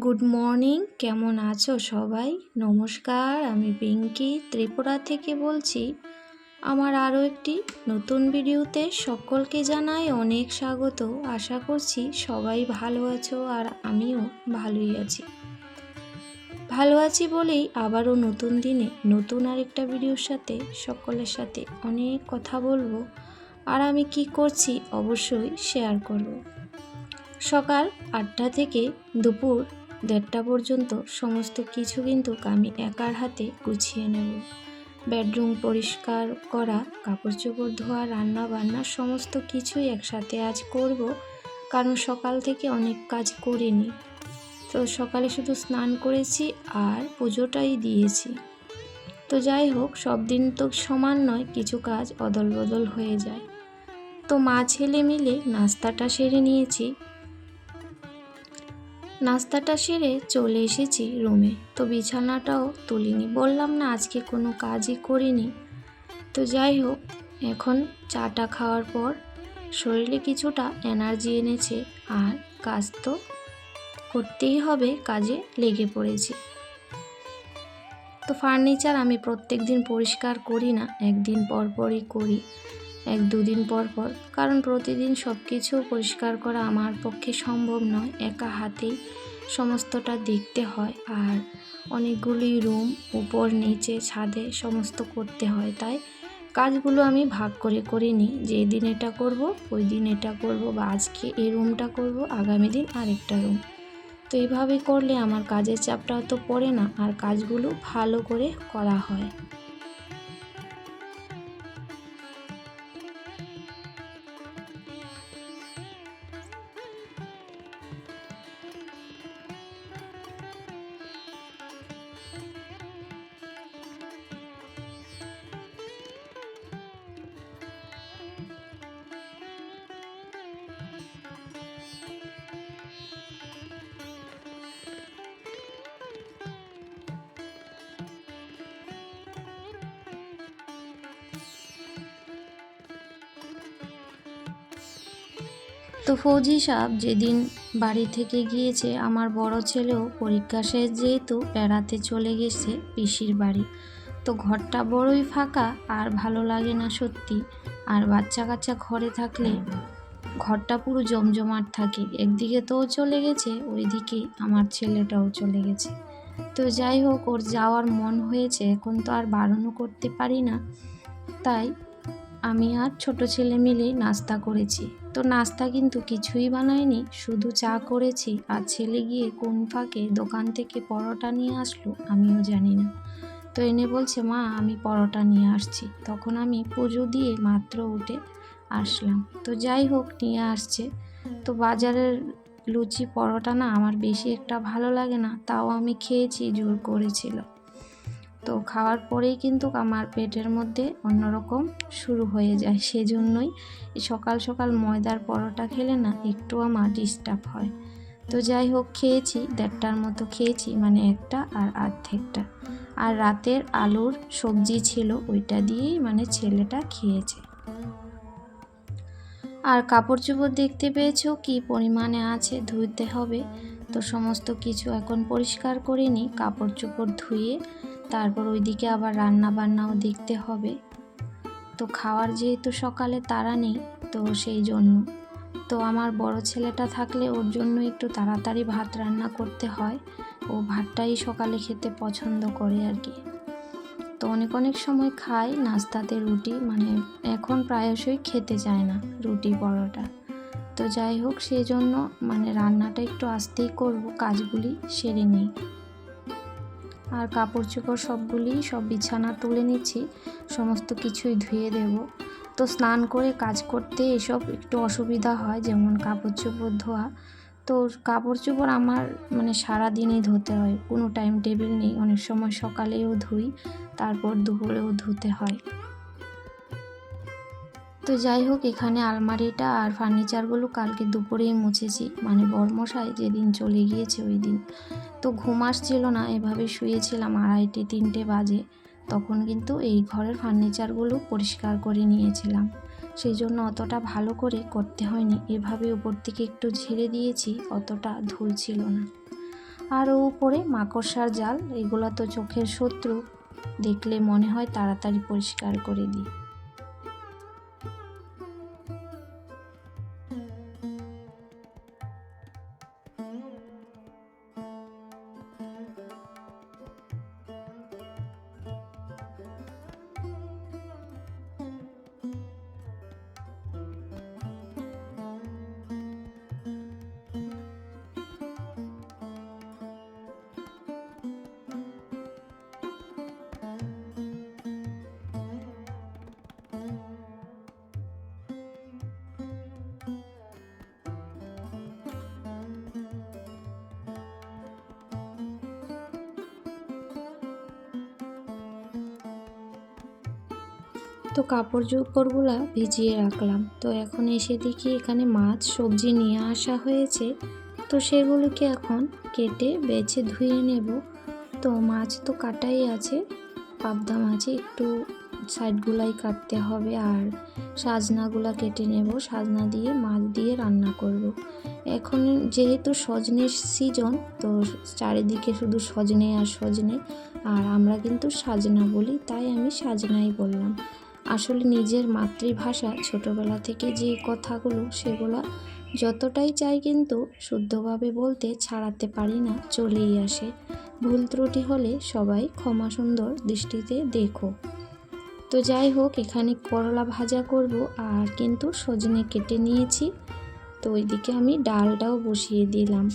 Good morning, কেমন আছো সবাই? নমস্কার, আমি পিঙ্কি ত্রিপুরা থেকে বলছি। আমার আরও একটি নতুন ভিডিওতে সকলকে জানাই অনেক স্বাগত। আশা করছি সবাই ভালো আছো আর আমিও ভালোই আছি। ভালো আছি বলেই আবারও নতুন দিনে নতুন আরেকটা ভিডিওর সাথে সকলের সাথে অনেক কথা বলবো। আর আমি কি করছি অবশ্যই শেয়ার করব। সকাল 8টা থেকে দুপুর 1:30 পর্যন্ত সমস্ত কিছু কিন্তু আমি একার হাতে গুছিয়ে নেব। বেডরুম পরিষ্কার করা, কাপড় চোপড় ধোয়া, রান্না বান্না সমস্ত কিছুই একসাথে আজ করব, কারণ সকাল থেকে অনেক কাজ করিনি। তো সকালে শুধু স্নান করেছি আর পুজোটাই দিয়েছি। তো যাই হোক, সব দিন তো সমান নয়, কিছু কাজ অদল বদল হয়ে যায়। তো মা ছেলে মিলে নাস্তাটা সেরে নিয়েছি। নাস্তাটা সেরে চলে এসেছি রুমে। তো বিছানাটাও তুলিনি, বললাম না আজকে কোনো কাজই করিনি। তো যাই হোক, এখন চাটা খাওয়ার পর শরীরে কিছুটা এনার্জি এনেছে, আর কাজ তো করতেই হবে, কাজে লেগে পড়েছি। তো ফার্নিচার আমি প্রত্যেক দিন পরিষ্কার করি না, একদিন পর পরই করি, 1-2 দিন পর পর, কারণ প্রতিদিন সব কিছু পরিষ্কার করা আমার পক্ষে সম্ভব নয়। একা হাতেই সমস্তটা দেখতে হয়, আর অনেকগুলি রুম, উপর নিচে ছাদে সমস্ত করতে হয়। তাই কাজগুলো আমি ভাগ করে নিই, যে দিন এটা করব ওই দিন এটা করব, বা আজকে এই রুমটা করব, আগামী দিন আরেকটা রুম। তো এইভাবে করলে আমার কাজের চাপটাও তো পড়ে না, আর কাজগুলো ভালো করে করা হয়। তো ফৌজি সাহেব যেদিন বাড়ি থেকে গিয়েছে, আমার বড় ছেলেও পরীক্ষা শেষ যেহেতু বেড়াতে চলে গেছে পিসির বাড়ি। তো ঘরটা বড়ই ফাঁকা, আর ভালো লাগে না সত্যি। আর বাচ্চা কাচ্চা ঘরে থাকলে ঘরটা পুরো জমজমাট থাকে। একদিকে তো চলে গেছে, ওইদিকে আমার ছেলেটাও চলে গেছে। তো যাই হোক, ওর যাওয়ার মন হয়েছে, এখন তো আর বারণও করতে পারি না। তাই আমি আর ছোট ছেলে মিলেই নাস্তা করেছি। তো নাস্তা কিন্তু কিছুই বানাইনি, শুধু চা করেছি। আর ছেলে গিয়ে কোন ফাঁকে দোকান থেকে পরোটা নিয়ে আসলো আমিও জানি না। তো এনে বলছে, মা আমি পরোটা নিয়ে আসছি। তখন আমি পুজো দিয়ে মাত্র উঠে আসলাম। তো যাই হোক, নিয়ে আসছে। তো বাজারের লুচি পরোটা না আমার বেশি একটা ভালো লাগে না, তাও আমি খেয়েছি, জোর করেছিল। তো খাওয়ার পরেই কিন্তু আমার পেটের মধ্যে অন্যরকম শুরু হয়ে যায়। সেজন্যই সকাল সকাল ময়দার পরোটা খেলে না একটু আমার ডিস্টার্ব হয়। তো যাই হোক, খেয়েছি 1:30টার মতো খেয়েছি, মানে একটা আর অর্ধেকটা। আর রাতের আলুর সবজি ছিল, ওইটা দিয়েই মানে ছেলেটা খেয়েছে। আর কাপড় চোপড় দেখতে পেয়েছো কি পরিমাণে আছে, ধুইতে হবে। তো সমস্ত কিছু এখন পরিষ্কার করে নিই, কাপড় চোপড় ধুয়ে তারপর ওইদিকে আবার রান্না বান্নাও দেখতে হবে। তো খাওয়ার যেহেতু সকালে তাড়া নেই, তো সেই জন্য তো আমার বড় ছেলেটা থাকলে ওর জন্য একটু তাড়াতাড়ি ভাত রান্না করতে হয়। ও ভাতটাই সকালে খেতে পছন্দ করে আর কি। তো অনেক সময় খাই নাস্তাতে রুটি, মানে এখন প্রায়শই খেতে চায় না রুটি পরোটা। তো যাই হোক, সেই জন্য মানে রান্নাটা একটু আস্তেই করব, কাজগুলি সেরে নিই। আর কাপড় চোপড় সব বিছানা তুলে নিচ্ছি, সমস্ত কিছুই ধুয়ে দেব। তো স্নান করে কাজ করতে এসব একটু অসুবিধা হয়, যেমন কাপড় চোপড় ধোয়া। তো কাপড় চোপড় আমার মানে সারাদিনই ধুতে হয়, কোনো টাইম টেবিল নেই। অনেক সময় সকালেও ধুই, তারপর দুপুরেও ধুতে হয়। তো যাই হোক, এখানে আলমারিটা আর ফার্নিচারগুলো কালকে দুপুরেই মুছেছি, মানে বরমশাই যেদিন চলে গিয়েছে ওই দিন। তো ঘুম আসছিল না, এভাবে শুয়েছিলাম 2:30-3টে বাজে। তখন কিন্তু এই ঘরের ফার্নিচারগুলো পরিষ্কার করে নিয়েছিলাম, সেই জন্য অতটা ভালো করে করতে হয়নি। এভাবে উপর থেকে একটু ঝেড়ে দিয়েছি, অতটা ধুল ছিল না। আর উপরে মাকড়সার জাল, এগুলো তো চোখের শত্রু, দেখলে মনে হয় তাড়াতাড়ি পরিষ্কার করে দিই। তো কাপড় চোপড়গুলো ভিজিয়ে রাখলাম। তো এখন এসে দেখি এখানে মাছ সবজি নিয়ে আসা হয়েছে, তো সেগুলোকে এখন কেটে বেছে ধুয়ে নেব। তো মাছ তো কাটাই আছে, পাবদা মাছে একটু সাইডগুলাই কাটতে হবে, আর সাজনাগুলা কেটে নেব। সাজনা দিয়ে মাছ দিয়ে রান্না করব। এখন যেহেতু সজনের সিজন, তো চারিদিকে শুধু সজনে আর সজনে, আর আমরা কিন্তু সাজনা বলি, তাই আমি সাজনাই বললাম। আসলে নিজের মাতৃভাষা ছোটবেলা থেকে যে কথাগুলো, সেগুলো যতটাই চাই কিন্তু শুদ্ধভাবে বলতে ছাড়াতে পারি না, চলেই আসে। ভুল ত্রুটি হলে সবাই ক্ষমা সুন্দর দৃষ্টিতে দেখো। তো যাই হোক, এখানে করলা ভাজা করব, আর কিন্তু সজনে কেটে নিয়েছি। তো ওইদিকে আমি ডালটাও বসিয়ে দিলাম।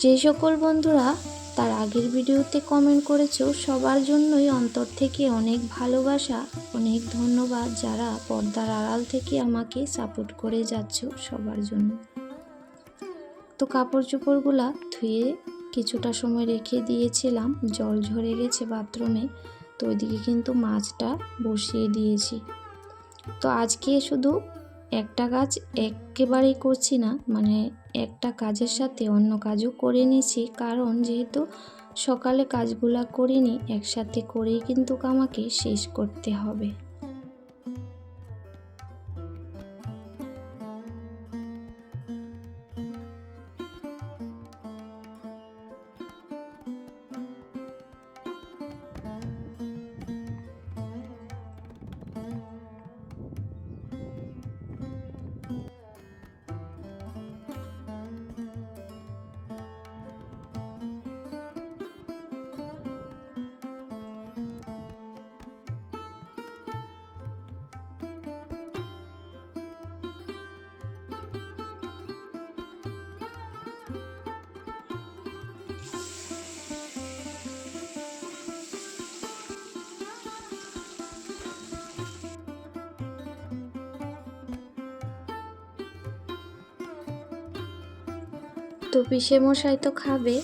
যে সকল বন্ধুরা তার আগের ভিডিওতে কমেন্ট করেছো, সবার জন্যই অন্তর থেকে অনেক ভালোবাসা, অনেক ধন্যবাদ। যারা পর্দার আড়াল থেকে আমাকে সাপোর্ট করে যাচ্ছ, সবার জন্য। তো কাপড় চোপড়গুলা ধুয়ে কিছুটা সময় রেখে দিয়েছিলাম, জল ঝরে গেছে বাথরুমে। তো ওইদিকে কিন্তু মাছটা বসিয়ে দিয়েছি। তো আজকে শুধু একটা কাজ একেবারেই করছি না, মানে একটা কাজের সাথে অন্য কাজও করে নিয়েছি, কারণ যেহেতু সকালে কাজগুলা করিনি, একসাথে করেই কিন্তু আমাকে শেষ করতে হবে। তো পিসে মশাই তো খাবে,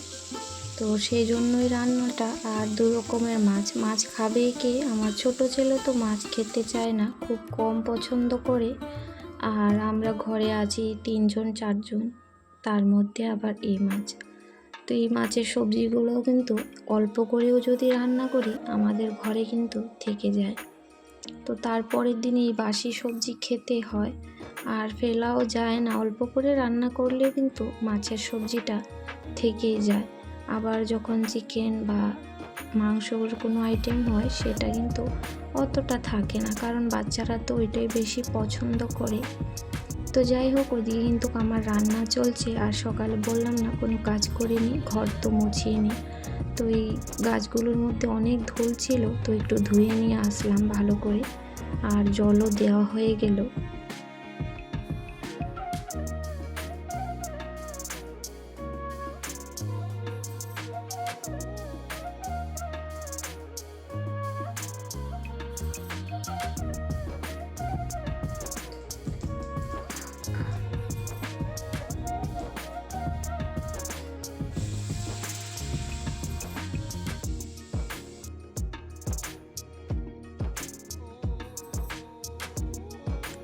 তো সেই জন্যই রান্নাটা। আর দু রকমের মাছ খাবে কে? আমার ছোট ছেলে তো মাছ খেতে চায় না, খুব কম পছন্দ করে। আর আমরা ঘরে আছি 3 জন 4 জন, তার মধ্যে আবার এই মাছ। তো এই মাছের সবজিগুলোও কিন্তু অল্প করেও যদি রান্না করি, আমাদের ঘরে কিন্তু থেকে যায়। তো তারপরের দিন এই বাসি সবজি খেতে হয়, আর ফেলাও যায় না। অল্প করে রান্না করলেও কিন্তু মাছের সবজিটা থেকেই যায়। আবার যখন চিকেন বা মাংসর কোনো আইটেম হয়, সেটা কিন্তু অতটা থাকে না, কারণ বাচ্চারা তো ওইটাই বেশি পছন্দ করে। তো যাই হোক, ওইদিকে কিন্তু আমার রান্না চলছে। আর সকালে বললাম না কোনো কাজ করিনি, ঘর তো মুছিয়ে। তো এই গাছগুলোর মধ্যে অনেক ধুল ছিল, তো একটু ধুয়ে নিয়ে আসলাম ভালো করে, আর জলও দেওয়া হয়ে গেল।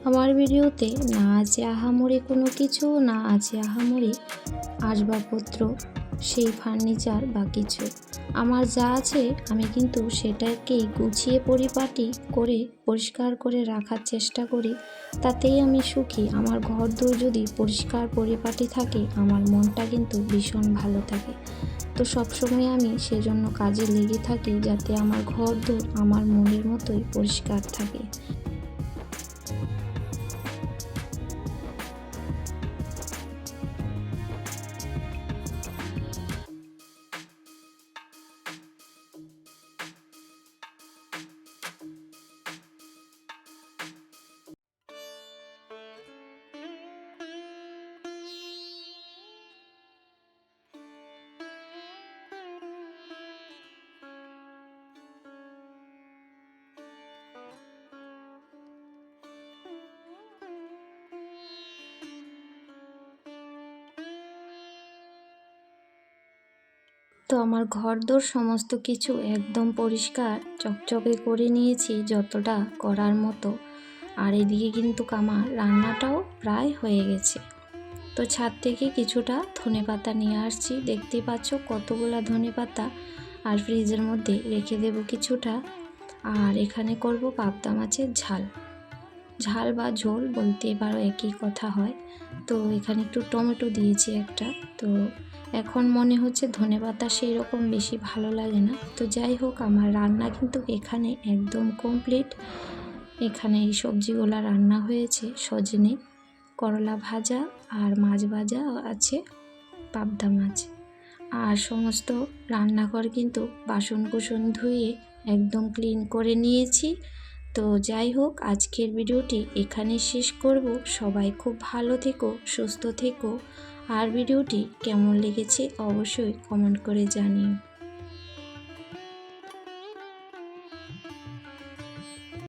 আমার ভিডিওতে না আছে আহামরি কোনো কিছু, না আছে আহামরি আসবাবপত্র, সেই ফার্নিচার বা কিছু। আমার যা আছে আমি কিন্তু সেটাকেই গুছিয়ে পরিপাটি করে পরিষ্কার করে রাখার চেষ্টা করি, তাতেই আমি সুখী। আমার ঘরদোর যদি পরিষ্কার পরিপাটি থাকে আমার মনটা কিন্তু ভীষণ ভালো থাকে। তো সবসময় আমি সেজন্য কাজে লেগে থাকি যাতে আমার ঘরদোর আমার মনের মতোই পরিষ্কার থাকে। তো আমার ঘরদোর সমস্ত কিছু একদম পরিষ্কার চকচকে করে নিয়েছি যতটা করার মতো। আর এদিকে কিন্তু আমার রান্নাটাও প্রায় হয়ে গেছে। তো ছাদ থেকে কিছুটা ধনেপাতা নিয়ে আসছি, দেখতেই পাচ্ছ কতগুলা ধনেপাতা। আর ফ্রিজের মধ্যে রেখে দেব কিছুটা। আর এখানে করব পাবদা মাছের ঝাল। ঝাল বা ঝোল বলতে পারো, একই কথা হয়। তো এখানে একটু টমেটো দিয়েছি একটা। তো এখন মনে হচ্ছে ধনেপাতা সেই রকম বেশি ভালো লাগে না। তো যাই হোক, আমার রান্না কিন্তু এখানে একদম কমপ্লিট। এখানে এই সবজিগুলো রান্না হয়েছে, সজনে, করলা ভাজা আর মাছ ভাজা আছে, পাবদা মাছ। আর সমস্ত রান্নাঘর কিন্তু বাসন কুসন ধুয়ে একদম ক্লিন করে নিয়েছি। তো যাই হোক, আজকের ভিডিওটি এখানেই শেষ করব। সবাই খুব ভালো থেকো, সুস্থ থেকো। আর ভিডিওটি কেমন লেগেছে অবশ্যই কমেন্ট করে জানিও।